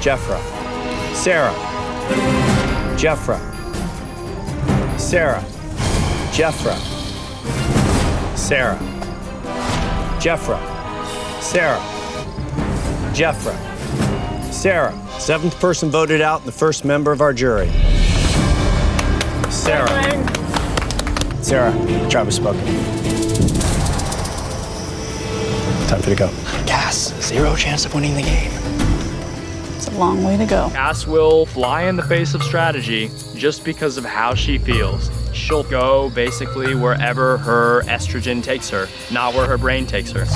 Jeffra, Sarah, Jeffra, Sarah, Jeffra, Sarah, Jeffra, Sarah, Jeffra, Sarah. 7th person voted out and the first member of our jury. Sarah. Sarah, tribe has spoken. Time for you to go. Cass, 0 chance of winning the game. It's a long way to go. Cass will fly in the face of strategy just because of how she feels. She'll go basically wherever her estrogen takes her, not where her brain takes her.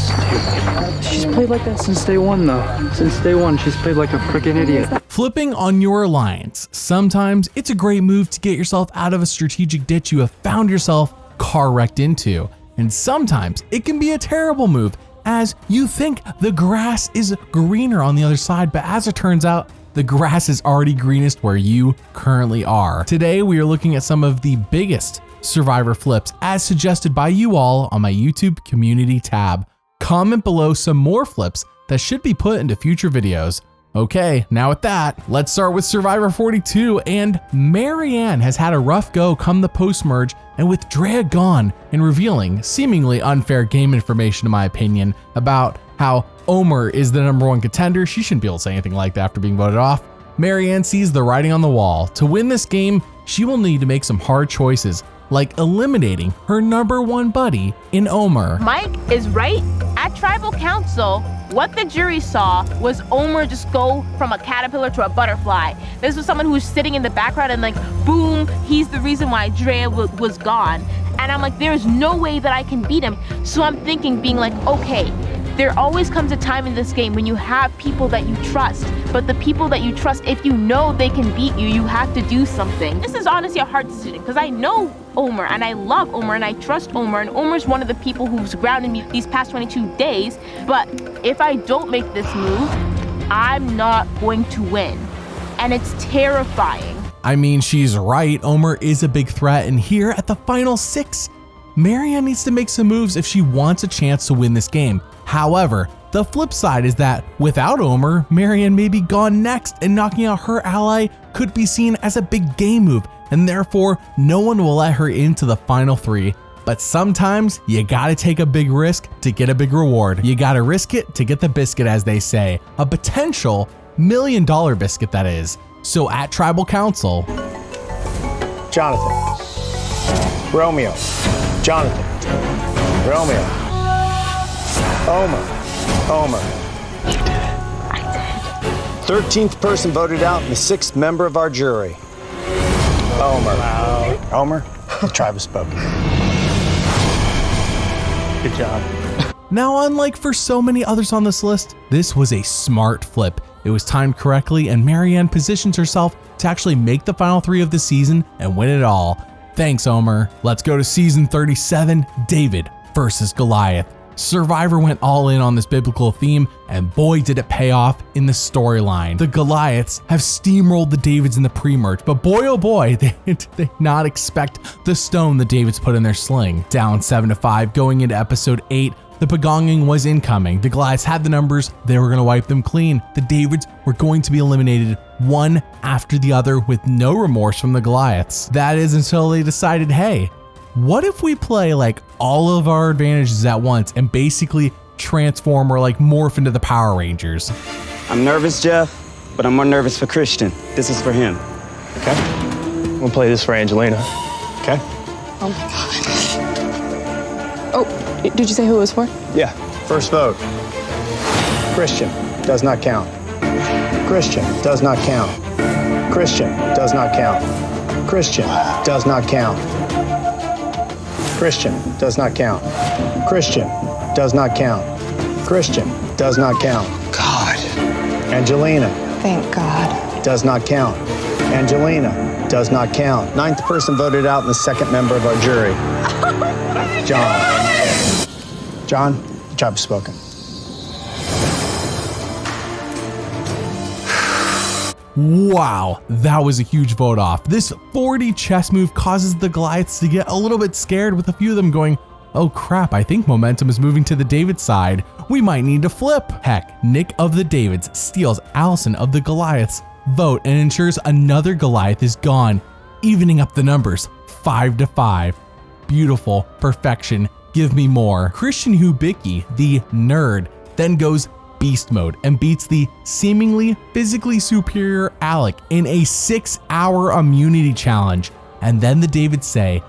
She's played like that since day one, though. Since day one, she's played like a freaking idiot. Flipping on your alliance. Sometimes it's a great move to get yourself out of a strategic ditch you have found yourself car wrecked into. And sometimes it can be a terrible move, as you think the grass is greener on the other side, but as it turns out, the grass is already greenest where you currently are. Today, we are looking at some of the biggest Survivor flips as suggested by you all on my YouTube community tab. Comment below some more flips that should be put into future videos. Okay, now with that, let's start with Survivor 42, and Marianne has had a rough go come the post-merge, and with Drea gone and revealing seemingly unfair game information in my opinion about how Omer is the #1 contender, she shouldn't be able to say anything like that after being voted off. Marianne sees the writing on the wall. To win this game, she will need to make some hard choices, like eliminating her #1 buddy in Omer. Mike is right. At Tribal Council, what the jury saw was Omer just go from a caterpillar to a butterfly. This was someone who was sitting in the background and like, boom, he's the reason why Drea was gone. And I'm like, there's no way that I can beat him. So I'm thinking, being like, okay, there always comes a time in this game when you have people that you trust, but the people that you trust, if you know they can beat you, you have to do something. This is honestly a hard decision because I know Omer and I love Omer and I trust Omer, and Omer's one of the people who's grounded me these past 22 days, but if I don't make this move, I'm not going to win. And it's terrifying. I mean, she's right, Omer is a big threat, and here at the final 6, Marianne needs to make some moves if she wants a chance to win this game. However, the flip side is that without Omer, Marianne may be gone next, and knocking out her ally could be seen as a big game move, and therefore no one will let her into the final 3. But sometimes you gotta take a big risk to get a big reward. You gotta risk it to get the biscuit, as they say. A potential $1 million biscuit, that is. So at Tribal Council, Jonathan, Romeo, Jonathan, Romeo, Omer, Omer. You did it. I did. 13th person voted out and the 6th member of our jury. Omer. Wow. Omer, the tribe has spoken. Good job. now unlike for so many others on this list, this was a smart flip. It was timed correctly, and Marianne positions herself to actually make the final 3 of the season and win it all. Thanks, Omer. Let's go to season 37, David versus Goliath. Survivor went all in on this biblical theme, and boy did it pay off in the storyline. The Goliaths have steamrolled the Davids in the pre-merge, but boy oh boy, they did not expect the stone the Davids put in their sling. Down 7-5 going into episode 8, the Pagonging was incoming. The Goliaths had the numbers, they were going to wipe them clean. The Davids were going to be eliminated one after the other with no remorse from the Goliaths. That is until they decided, hey, what if we play like all of our advantages at once and basically transform or like morph into the Power Rangers? I'm nervous, Jeff, but I'm more nervous for Christian. This is for him. Okay? We'll play this for Angelina. Okay? Oh my God. Oh, did you say who it was for? Yeah. First vote. Christian does not count. Christian does not count. Christian does not count. Christian does not count. Christian does not count. Christian does not count. Christian does not count. God. Angelina Thank God. does not count. Angelina does not count. 9th person voted out and the 2nd member of our jury. John. John, the tribe has spoken. Wow, that was a huge vote off. This 40 chess move causes the Goliaths to get a little bit scared, with a few of them going, oh crap, I think momentum is moving to the David side. We might need to flip. Heck, Nick of the Davids steals Allison of the Goliaths vote and ensures another Goliath is gone, evening up the numbers 5-5. Beautiful, perfection, give me more. Christian Hubicki, the nerd, then goes beast mode and beats the seemingly physically superior Alec in a 6-hour immunity challenge. And then the Davids say,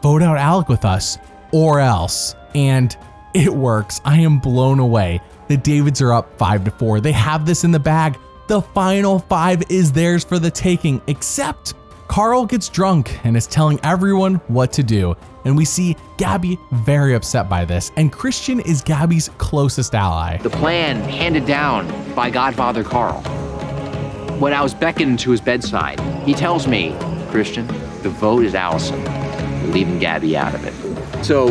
vote out Alec with us or else. And it works. I am blown away. The Davids are up 5-4. They have this in the bag. The final 5 is theirs for the taking, except Carl gets drunk and is telling everyone what to do. And we see Gabby very upset by this, and Christian is Gabby's closest ally. The plan handed down by Godfather Carl. When I was beckoned to his bedside, he tells me, Christian, the vote is Allison. You're leaving Gabby out of it. So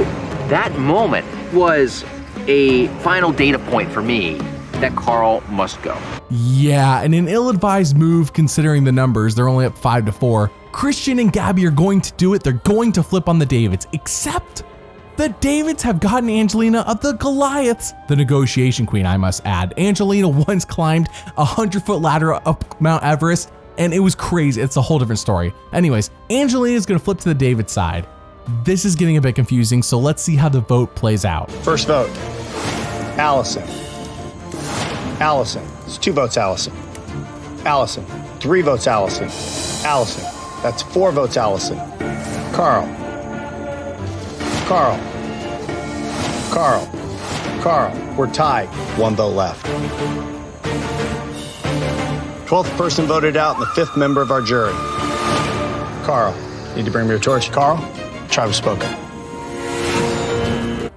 that moment was a final data point for me that Carl must go. Yeah, and an ill-advised move considering the numbers. They're only up 5-4. Christian and Gabby are going to do it. They're going to flip on the Davids, except the Davids have gotten Angelina of the Goliaths, the negotiation queen, I must add. Angelina once climbed a 100-foot ladder up Mount Everest, and it was crazy. It's a whole different story. Anyways, Angelina is going to flip to the David side. This is getting a bit confusing, so let's see how the vote plays out. First vote, Allison. Allison. It's 2 votes, Allison. Allison. 3 votes, Allison. Allison. That's 4 votes, Allison. Carl. Carl. Carl. Carl. We're tied. 1 vote left. 12th person voted out and the 5th member of our jury. Carl. Need to bring me your torch. Carl, tribe has spoken.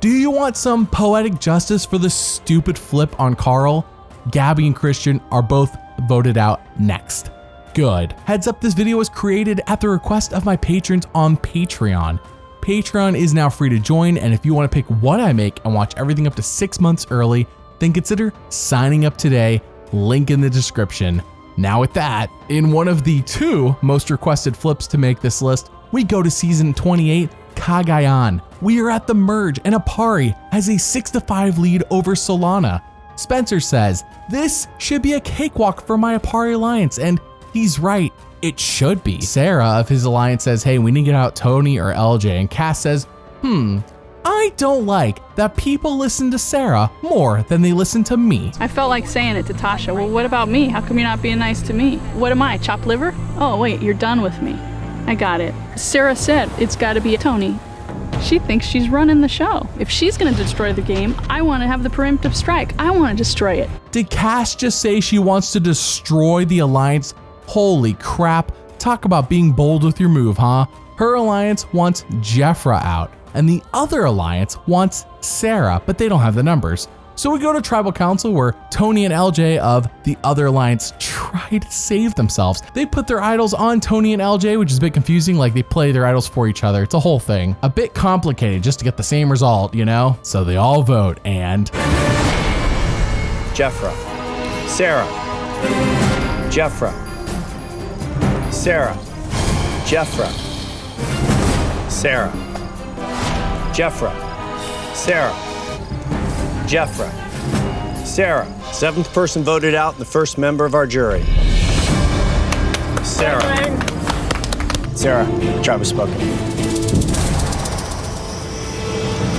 Do you want some poetic justice for the stupid flip on Carl? Gabby and Christian are both voted out next. Good. Heads up, this video was created at the request of my patrons on Patreon. Patreon is now free to join, and if you want to pick what I make and watch everything up to 6 months early, then consider signing up today. Link in the description. Now with that, in one of the 2 most requested flips to make this list, we go to season 28, Cagayan. We are at the merge, and Apari has a 6-5 lead over Solana. Spencer says, this should be a cakewalk for my Apari alliance, and he's right, it should be. Sarah of his alliance says, hey, we need to get out Tony or LJ, and Cass says, I don't like that people listen to Sarah more than they listen to me. I felt like saying it to Tasha, well, what about me? How come you're not being nice to me? What am I, chopped liver? Oh, wait, you're done with me. I got it. Sarah said it's gotta be Tony. She thinks she's running the show. If she's gonna destroy the game, I wanna have the preemptive strike. I wanna destroy it. Did Cass just say she wants to destroy the alliance? Holy crap. Talk about being bold with your move, huh? Her alliance wants Jeffra out, and the other alliance wants Sarah, but they don't have the numbers. So we go to Tribal Council where Tony and LJ of the other alliance try to save themselves. They put their idols on Tony and LJ, which is a bit confusing, like they play their idols for each other. It's a whole thing. A bit complicated just to get the same result, you know? So they all vote and... Jeffra. Sarah. Jeffra. Sarah. Jeffra. Sarah. Jeffra. Sarah. Jeffra. Sarah. 7th person voted out and the 1st member of our jury. Sarah. Sarah, tribe has spoken.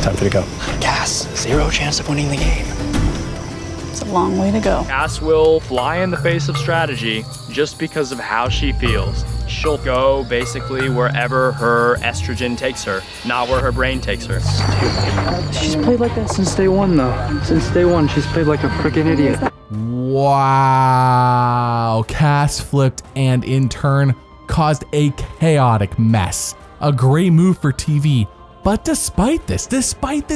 Time for you to go. Cass, 0 chance of winning the game. It's a long way to go. Cass will fly in the face of strategy just because of how she feels. She'll go basically wherever her estrogen takes her, not where her brain takes her. She's played like that since day 1, though. Since day 1, she's played like a freaking idiot. Wow. Cass flipped and in turn caused a chaotic mess. A great move for TV. But despite this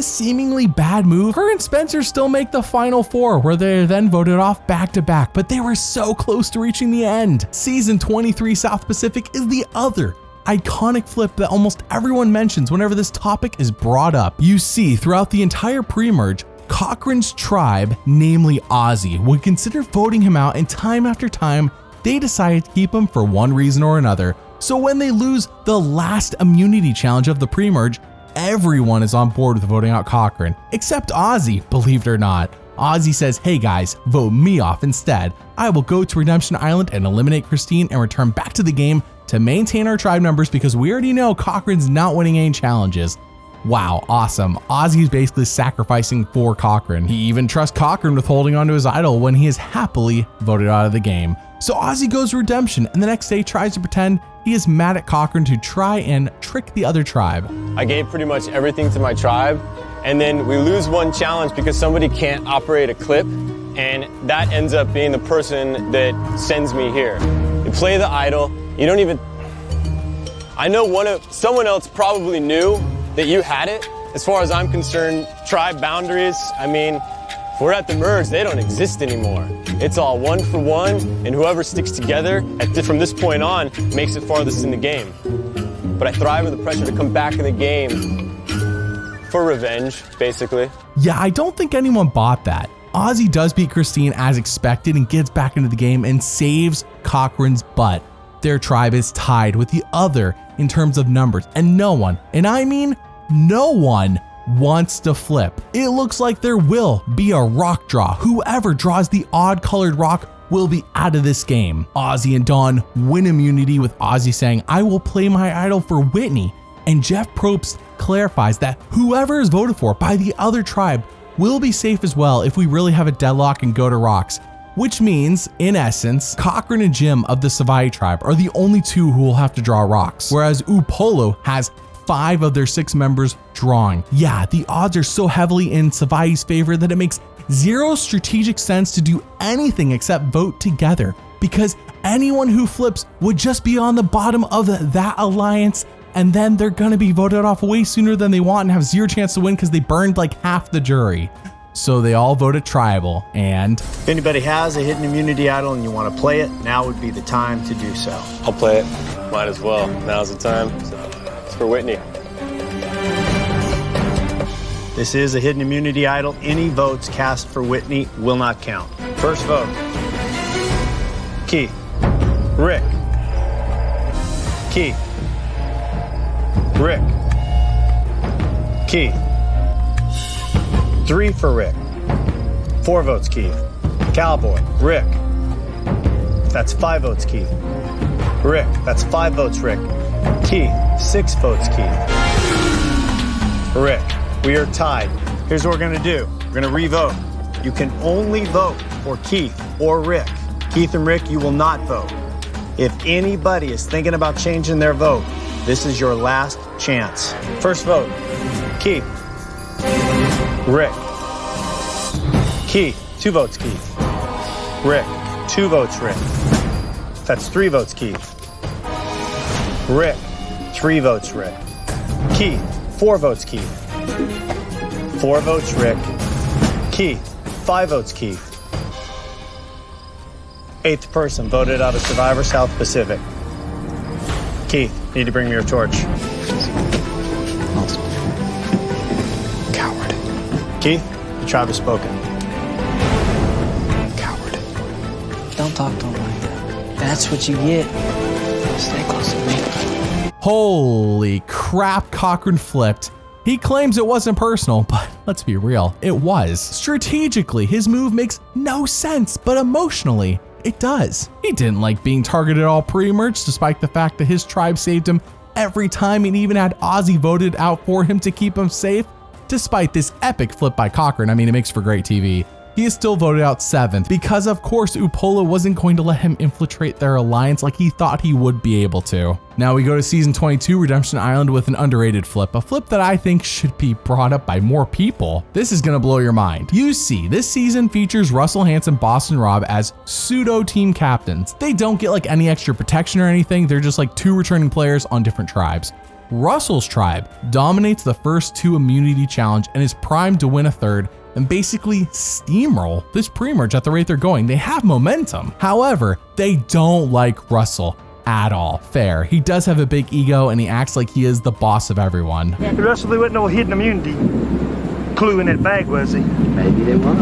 seemingly bad move, her and Spencer still make the final 4, where they're then voted off back to back, but they were so close to reaching the end. Season 23 South Pacific is the other iconic flip that almost everyone mentions whenever this topic is brought up. You see, throughout the entire pre-merge, Cochran's tribe, namely Ozzy, would consider voting him out, and time after time, they decided to keep him for one reason or another. So when they lose the last immunity challenge of the pre-merge, everyone is on board with voting out Cochran, except Ozzy, believe it or not. Ozzy says, hey guys, vote me off instead. I will go to Redemption Island and eliminate Christine and return back to the game to maintain our tribe numbers because we already know Cochran's not winning any challenges. Wow, awesome. Ozzy's basically sacrificing for Cochran. He even trusts Cochran with holding onto his idol when he is happily voted out of the game. So Ozzy goes to Redemption and the next day tries to pretend he is mad at Cochran to try and trick the other tribe. I gave pretty much everything to my tribe, and then we lose one challenge because somebody can't operate a clip, and that ends up being the person that sends me here. You play the idol, you don't even... I know someone else probably knew that you had it. As far as I'm concerned, tribe boundaries, I mean, if we're at the merge, they don't exist anymore. It's all one for one, and whoever sticks together from this point on makes it farthest in the game. But I thrive under the pressure to come back in the game for revenge, basically. Yeah, I don't think anyone bought that. Ozzy does beat Christine as expected and gets back into the game and saves Cochran's butt. Their tribe is tied with the other in terms of numbers, and no one, and I mean no one, wants to flip. It looks like there will be a rock draw. Whoever draws the odd colored rock will be out of this game. Ozzy and Dawn win immunity with Ozzy saying, I will play my idol for Whitney. And Jeff Probst clarifies that whoever is voted for by the other tribe will be safe as well if we really have a deadlock and go to rocks. Which means, in essence, Cochran and Jim of the Savai tribe are the only two who will have to draw rocks, whereas Upolo has 5 of their 6 members drawing. Yeah, the odds are so heavily in Savai's favor that it makes zero strategic sense to do anything except vote together, because anyone who flips would just be on the bottom of that alliance, and then they're gonna be voted off way sooner than they want and have zero chance to win because they burned like half the jury. So they all voted tribal, and If anybody has a hidden immunity idol and you want to play it, now would be the time to do so. I'll play it. Might as well. Now's the time. It's for Whitney. This is a hidden immunity idol. Any votes cast for Whitney will not count. First vote. Keith. Rick. Keith. Rick. Keith. 3 for Rick. 4 votes, Keith. Cowboy. Rick. That's 5 votes, Keith. Rick. That's 5 votes, Rick. Keith. 6 votes, Keith. Rick. We are tied. Here's what we're gonna do. We're gonna re-vote. You can only vote for Keith or Rick. Keith and Rick, you will not vote. If anybody is thinking about changing their vote, this is your last chance. First vote. Keith. Rick. Keith. 2 votes, Keith. Rick. 2 votes, Rick. That's 3 votes, Keith. Rick. 3 votes, Rick. Keith. 4 votes, Keith. 4 votes, Rick. Keith. 5 votes, Keith. 8th person voted out of Survivor South Pacific. Keith, need to bring me your torch. Coward. Keith, the tribe has spoken. Coward. Don't talk to him like that. That's what you get. Stay close to me. holy crap, Cochran flipped. He claims it wasn't personal, but let's be real, it was. Strategically, his move makes no sense, but emotionally, it does. He didn't like being targeted all pre-merge, despite the fact that his tribe saved him every time and even had Ozzy voted out for him to keep him safe. Despite this epic flip by Cochran, I mean, it makes for great TV. He is still voted out 7th because of course Upolo wasn't going to let him infiltrate their alliance like he thought he would be able to. Now we go to season 22, Redemption Island, with an underrated flip, a flip that I think should be brought up by more people. This is gonna blow your mind. You see, this season features Russell Hanson, Boston Rob as pseudo team captains. They don't get like any extra protection or anything, they're just like 2 returning players on different tribes. Russell's tribe dominates the first 2 immunity challenge and is primed to win a 3rd and basically steamroll this pre-merge at the rate they're going. They have momentum. However, they don't like Russell at all. Fair. He does have a big ego and he acts like he is the boss of everyone. Russell, there wasn't no hidden immunity clue in that bag, was he? Maybe there was.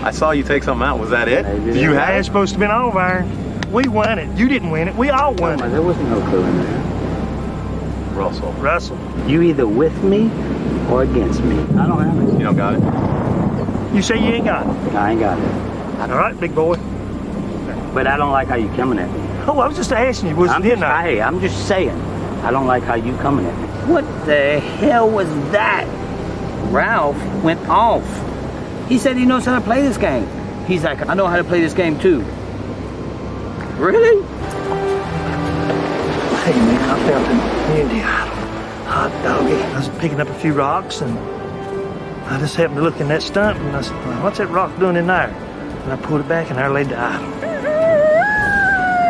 I saw you take something out. Was that it? You had it supposed to have been over. We won it. You didn't win it. We all won it. There wasn't no clue in there. Russell. Russell. You either with me or against me. I don't have it. You don't got it? You say you ain't got it? I ain't got it. All right, big boy. But I don't like how you coming at me. Oh, I was just asking you, I'm just saying, I don't like how you coming at me. What the hell was that? Ralph went off. He said he knows how to play this game. He's like, I know how to play this game too. Really? Hey, man, I found an community idol. Hot doggy. I was picking up a few rocks, and I just happened to look in that stump, and I said, well, what's that rock doing in there? And I pulled it back, and there laid the idol.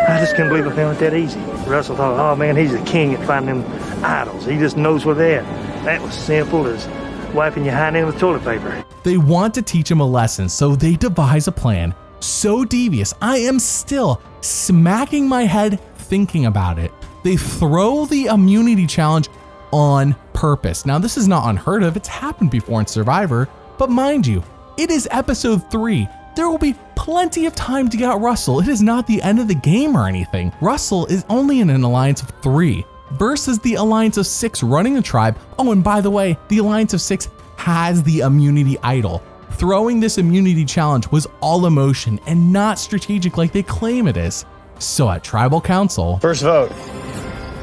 I just couldn't believe I found it that easy. Russell thought, oh, man, he's the king at finding them idols. He just knows where they're at. That was simple as wiping your hind end with toilet paper. They want to teach him a lesson, so they devise a plan so devious, I am still smacking my head thinking about it. They throw the immunity challenge on purpose. Now, this is not unheard of. It's happened before in Survivor, but mind you, it is episode 3. There will be plenty of time to get Russell. It is not the end of the game or anything. Russell is only in an alliance of 3 versus the alliance of 6 running the tribe. Oh, and by the way, the alliance of 6 has the immunity idol. Throwing this immunity challenge was all emotion and not strategic like they claim it is. So at Tribal Council... First vote,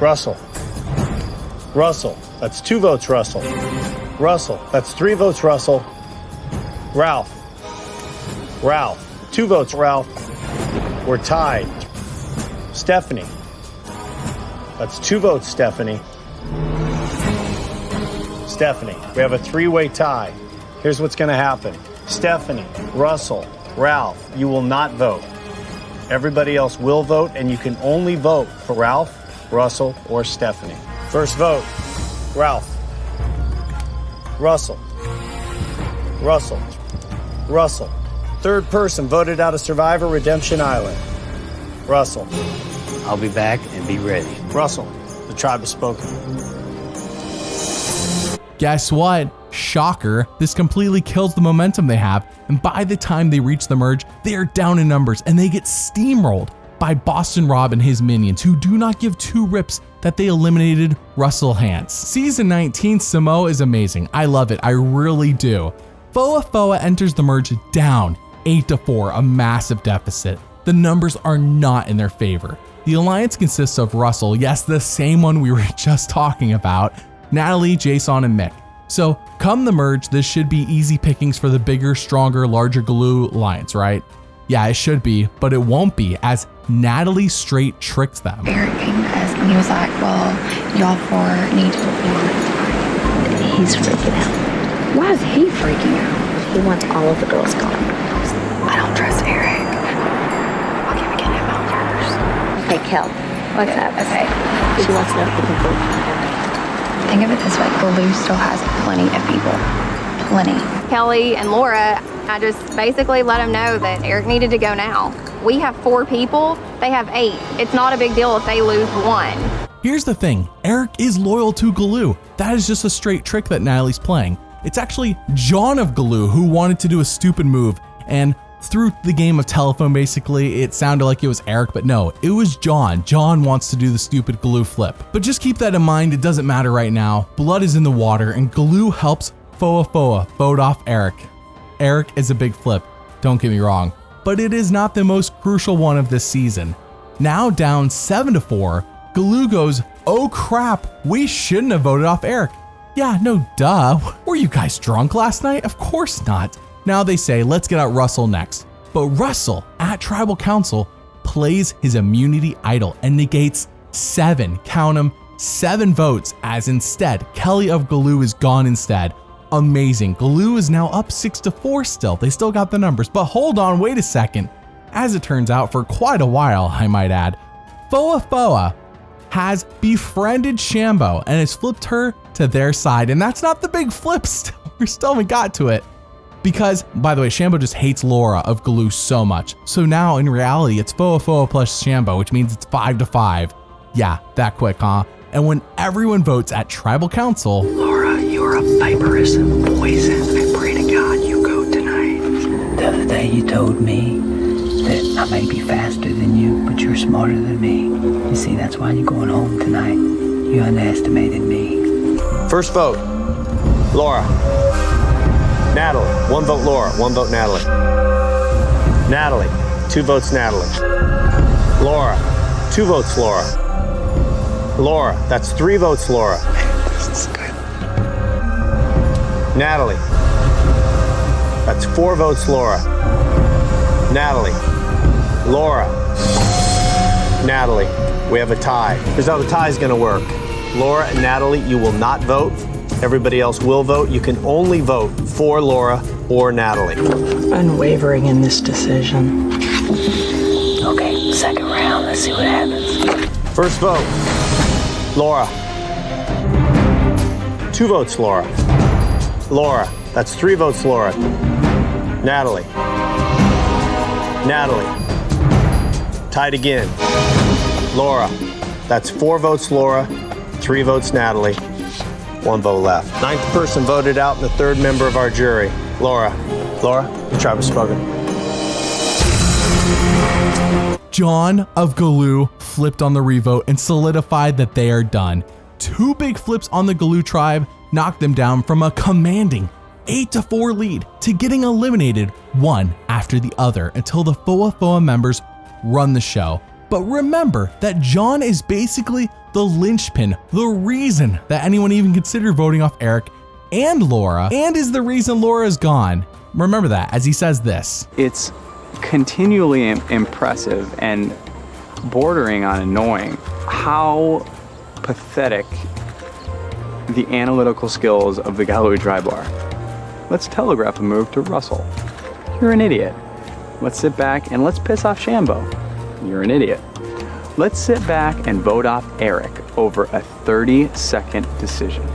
Russell. Russell, that's 2 votes, Russell. Russell, that's 3 votes, Russell. Ralph. Ralph, 2 votes, Ralph. We're tied. Stephanie. That's 2 votes, Stephanie. Stephanie, we have a 3-way tie. Here's what's going to happen. Stephanie, Russell, Ralph, you will not vote. Everybody else will vote, and you can only vote for Ralph, Russell, or Stephanie. First vote, Ralph. Russell. Russell. Russell. Third person voted out of Survivor Redemption Island. Russell. I'll be back and be ready. Russell, the tribe has spoken. Guess what? Shocker, this completely kills the momentum they have, and by the time they reach the merge, they are down in numbers and they get steamrolled by Boston Rob and his minions, who do not give 2 rips that they eliminated Russell Hantz. Season 19 Samoa is amazing. I love it. I really do. Foa enters the merge down 8-4, a massive deficit. The numbers are not in their favor. The alliance consists of Russell, yes, the same one we were just talking about, Natalie, Jason, and Mick. So come the merge, this should be easy pickings for the bigger, stronger, larger Galoo alliance, right? Yeah, it should be, but it won't be, as Natalie straight tricks them. Eric came to us and he was like, well, y'all 4 need to report. He's freaking out. Why is he freaking out? He wants all of the girls gone. I don't trust Eric. Okay, we get him out first. Hey, Kel. What's up? Okay. She wants to know if we can vote. Think of it this way, Galoo still has plenty of people. Plenty. Kelly and Laura, I just basically let them know that Eric needed to go now. We have 4 people, they have 8. It's not a big deal if they lose 1. Here's the thing, Eric is loyal to Galoo. That is just a straight trick that Natalie's playing. It's actually John of Galoo who wanted to do a stupid move, and through the game of telephone, basically, it sounded like it was Eric, but no, it was John. John wants to do the stupid Galoo flip. But just keep that in mind, it doesn't matter right now. Blood is in the water, and Galoo helps Foa vote off Eric. Eric is a big flip, don't get me wrong, but it is not the most crucial one of this season. Now down 7-4, Galoo goes, oh crap, we shouldn't have voted off Eric. Yeah, no duh, were you guys drunk last night? Of course not. Now they say, let's get out Russell next. But Russell, at Tribal Council, plays his immunity idol and negates 7, count them, 7 votes, as instead, Kelly of Galoo is gone instead. Amazing, Galoo is now up 6-4 still. They still got the numbers, but hold on, wait a second. As it turns out, for quite a while, I might add, Foa has befriended Shambo and has flipped her to their side. And that's not the big flip still. We still haven't got to it. Because, by the way, Shambo just hates Laura of Galoo so much. So now, in reality, it's Foa plus Shambo, which means it's 5-5. Yeah, that quick, huh? And when everyone votes at Tribal Council... Laura, you're a viperous and poison. I pray to God you go tonight. The other day you told me that I may be faster than you, but you're smarter than me. You see, that's why you're going home tonight. You underestimated me. First vote, Laura. Natalie, 1 vote Laura, 1 vote Natalie. Natalie, 2 votes Natalie. Laura, 2 votes Laura. Laura, that's 3 votes Laura. This is good. Natalie, that's 4 votes Laura. Natalie, Laura, Natalie, we have a tie. Here's how the tie is gonna work. Laura and Natalie, you will not vote. Everybody else will vote. You can only vote for Laura or Natalie. Unwavering in this decision. Okay, second round. Let's see what happens. First vote, Laura. 2 votes Laura. Laura, that's 3 votes Laura. Natalie. Natalie. Tied again. Laura, that's 4 votes Laura, 3 votes Natalie, 1 vote left. 9th person voted out and the 3rd member of our jury, Laura. Laura, the tribe has spoken. John of Galoo flipped on the revote and solidified that they are done. 2 big flips on the Galoo tribe knocked them down from a commanding 8-4 lead to getting eliminated one after the other until the Foa members run the show. But remember that John is basically the linchpin, the reason that anyone even considered voting off Eric and Laura, and is the reason Laura is gone. Remember that as he says this. It's continually impressive and bordering on annoying how pathetic the analytical skills of the Galway tribe are. Let's telegraph a move to Russell. You're an idiot. Let's sit back and let's piss off Shambo. You're an idiot. Let's sit back and vote off Eric over a 30-second decision.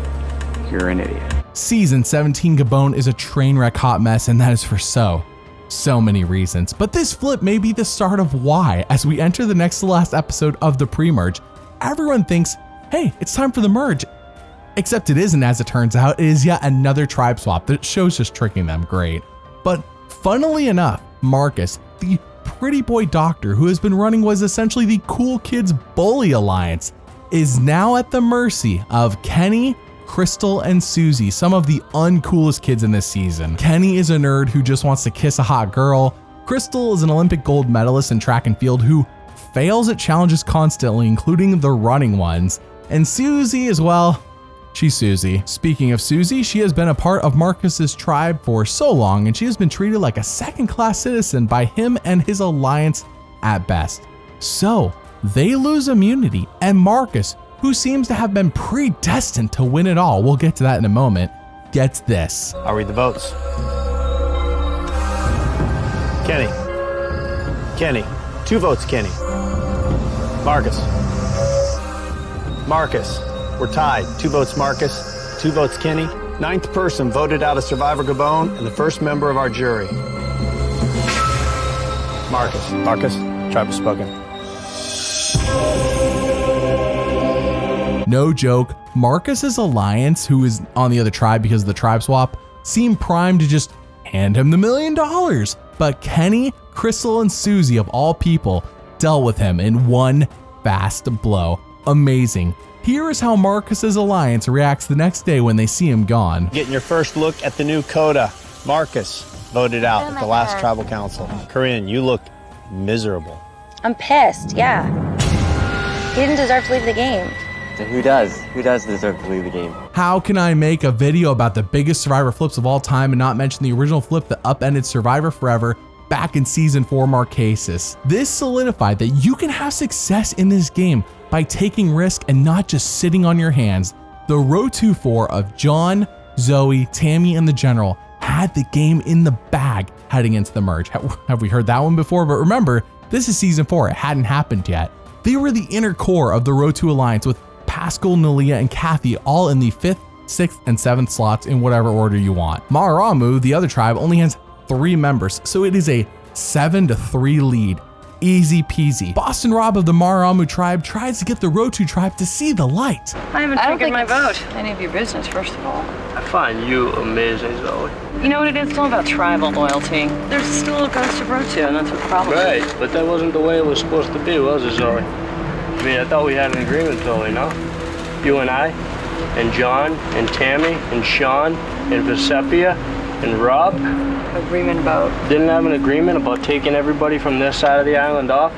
You're an idiot. Season 17 Gabon is a train wreck hot mess, and that is for so many reasons. But this flip may be the start of why, as we enter the next to last episode of the pre-merge, everyone thinks, hey, it's time for the merge. Except it isn't, as it turns out. It is yet another tribe swap. The show's just tricking them great. But funnily enough, Marcus, the pretty boy doctor who has been running was essentially the Cool Kids Bully Alliance, is now at the mercy of Kenny, Crystal, and Susie, some of the uncoolest kids in this season. Kenny is a nerd who just wants to kiss a hot girl. Crystal is an Olympic gold medalist in track and field who fails at challenges constantly, including the running ones. And Susie as well, she's Susie. Speaking of Susie, she has been a part of Marcus's tribe for so long, and she has been treated like a second-class citizen by him and his alliance at best. So they lose immunity, and Marcus, who seems to have been predestined to win it all, we'll get to that in a moment, gets this. I'll read the votes. Kenny, 2 votes Kenny. Marcus, we're tied, 2 votes Marcus, 2 votes Kenny. 9th person voted out of Survivor Gabon and the 1st member of our jury. Marcus, tribe has spoken. No joke, Marcus's alliance, who is on the other tribe because of the tribe swap, seemed primed to just hand him the $1 million. But Kenny, Crystal, and Susie, of all people, dealt with him in one fast blow. Amazing. Here is how Marcus's alliance reacts the next day when they see him gone. Getting your first look at the new coda. Marcus voted out at the last tribal council. Corinne, you look miserable. I'm pissed, yeah. He didn't deserve to leave the game. Then who does? Who does deserve to leave the game? How can I make a video about the biggest Survivor flips of all time and not mention the original flip that upended Survivor forever back in season 4 Marquesas? This solidified that you can have success in this game by taking risk and not just sitting on your hands. The Row 2-4 of John, Zoe, Tammy, and the General had the game in the bag heading into the merge. Have we heard that one before? But remember, this is season 4. It hadn't happened yet. They were the inner core of the Row 2 Alliance with Pascal, Nalia, and Kathy all in the 5th, 6th, and 7th slots in whatever order you want. Maramu, the other tribe, only has 3 members, so it is a 7-3 lead. Easy peasy. Boston Rob of the Maramu tribe tries to get the Row 2 tribe to see the light. I haven't figured my vote. Any of your business, first of all. I find you amazing, Zoe. You know what it is? It's all about tribal loyalty. There's still a ghost of Row 2, and that's what the problem is. Right, but that wasn't the way it was supposed to be, was it, Zoe? I mean, I thought we had an agreement, Zoe, no? You and I, and John, and Tammy, and Sean, and Vesepia, and Rob. Agreement about? Didn't have an agreement about taking everybody from this side of the island off?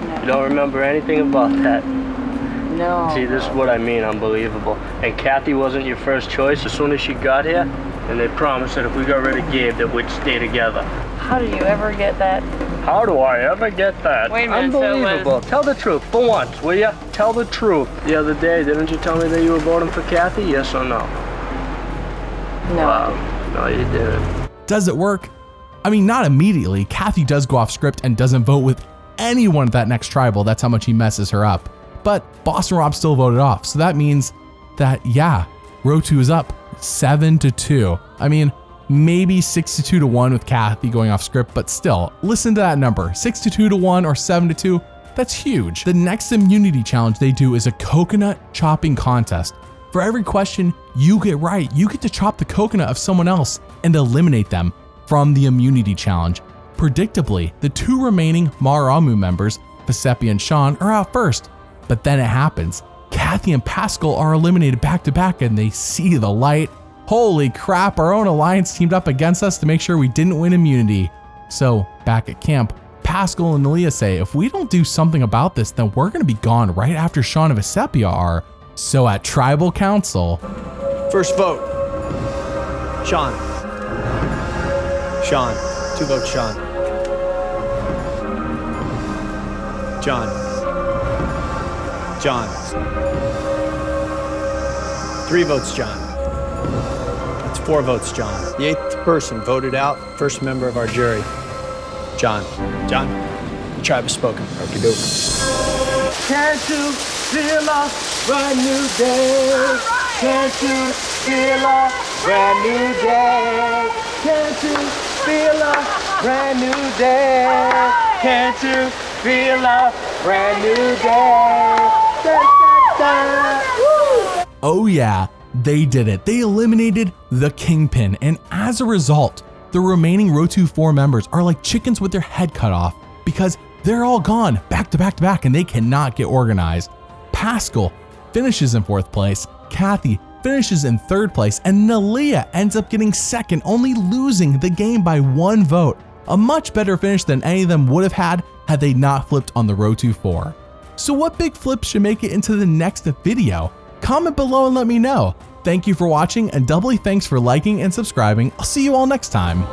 No. You don't remember anything about that? No. See, this is what I mean, unbelievable. And Kathy wasn't your first choice as soon as she got here, and they promised that if we got rid of Gabe that we'd stay together. How did you ever get that? How do I ever get that? Wait a minute, so it was- Unbelievable. Tell the truth for once, will you? Tell the truth. The other day, didn't you tell me that you were voting for Kathy? Yes or no? No. Wow. No, you didn't. Does it work? I mean, not immediately. Kathy does go off script and doesn't vote with anyone at that next tribal. That's how much he messes her up. But Boston Rob still voted off. So that means that, yeah, row 2 is up 7-2. I mean, maybe 6-2-1 with Kathy going off script, but still, listen to that number, 6-2-1 or 7-2. That's huge. The next immunity challenge they do is a coconut chopping contest. For every question you get right, you get to chop the coconut of someone else and eliminate them from the immunity challenge. Predictably, the 2 remaining Maramu members, Vesepia and Sean, are out first. But then it happens. Kathy and Pascal are eliminated back to back and they see the light. Holy crap, our own alliance teamed up against us to make sure we didn't win immunity. So back at camp, Pascal and Nalia say if we don't do something about this, then we're gonna be gone right after Sean and Vesepia are. So at Tribal Council, First vote. Sean. Sean. 2 votes, Sean. John. John. 3 votes, John. That's 4 votes, John. The 8th person voted out, first member of our jury. John. John, the tribe has spoken. Okay, do. Can't you feel a brand new day? Can't you feel a brand new day? Can't you feel a brand new day? Can't you feel a brand new day? Da, da, da. oh yeah, they did it. They eliminated the Kingpin, and as a result, the remaining row 2-4 members are like chickens with their head cut off because they're all gone back to back to back and they cannot get organized. Pascal finishes in 4th place, Kathy finishes in 3rd place, and Nalia ends up getting 2nd, only losing the game by 1 vote. A much better finish than any of them would have had they not flipped on the row 2-4. So what big flips should make it into the next video? Comment below and let me know. Thank you for watching, and doubly thanks for liking and subscribing. I'll see you all next time.